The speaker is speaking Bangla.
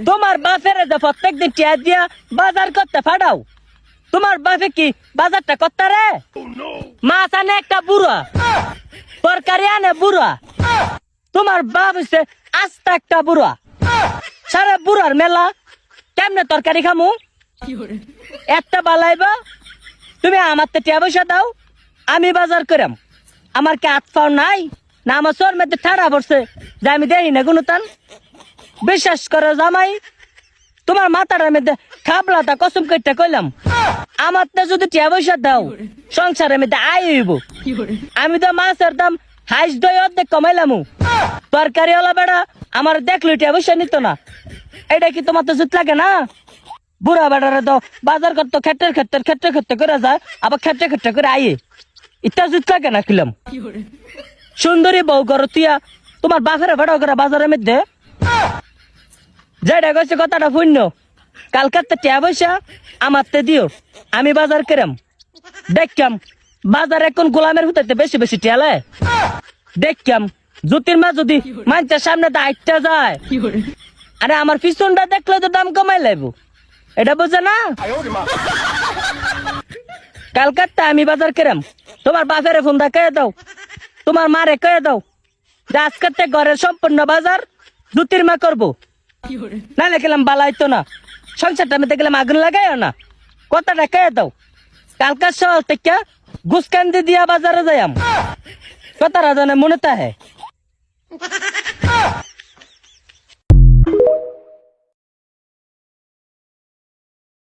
তোমার বাপের যে প্রত্যেকদিন টিয়া দিয়া বাজার করতে ফাটাও, তোমার বাপে কি বাজারটা করতে রে? মাছ আনে একটা বুড়া, তরকারি আনে বুড়া, তোমার বাপ হচ্ছে আস্তা একটা বুড়া। সারা বুড়ার মেলা, কেমনে তরকারি খামু? একটা বালাইবা তুমি আমার তো টিয়া পয়সা দাও, আমি বাজার করাম। আমার কি হাত পাও নাই না? আমার চোর মধ্যে ঠাড়া পড়ছে যে আমি দেই না কোনো টান? বিশ্বাস করো জামাই, তোমার মাথাটার মধ্যে খাবলাটা কসম করতে কইলাম, আমার তো যদি টিয়া পয়সা দাও সংসারের মধ্যে আয় হইব। আমি তো মাছের দাম হাইস দই অর্ধেক কমাইলাম, তরকারি ওলা বেড়া আমার দেখলো টিয়া পয়সা নিত না। এটা কি তোমার তো জুত লাগে না? বুড়া বেড়ারে তো বাজার করতো খেটের ক্ষেত্রে করে যায়, আবার খেটে করে আয়ে, ইটা জুত লাগে না খিলাম। সুন্দরী বউ করো তুইয়া তোমার বাপের ভাড়া করে বাজারের মধ্যে যেটা কইছে কথাটা শূন্য। কালকার তো টিয়া পয়সা আমার তে দিও, আমি বাজার করাম। দেখতাম বাজার এখন গোলামের হুতাইতে বেশি বেশি টিয়ালে দেখতাম। জ্যোতির মা যদি মানুষের সামনে দায়িত্ব যায়, আরে আমার পিছনটা দেখলে তো দাম কমাই লাগবো, এটা বোঝে না? কালকাতা আমি বাজার করাম, তোমার বাপের ফোন কে দাও, তোমার মারে কে দাও যে আজকে ঘরের সম্পূর্ণ বাজার জ্যোতির মা করবো। না লেখিলাম বালাইতো না, সংসারটা আমি দেখলাম আগুন লাগাইও না, কথাটা কে দাও। কালকার সকাল থেকে গুসকান্দি দিয়া বাজারে যাইম, কথাটা জানে মনে তাহে।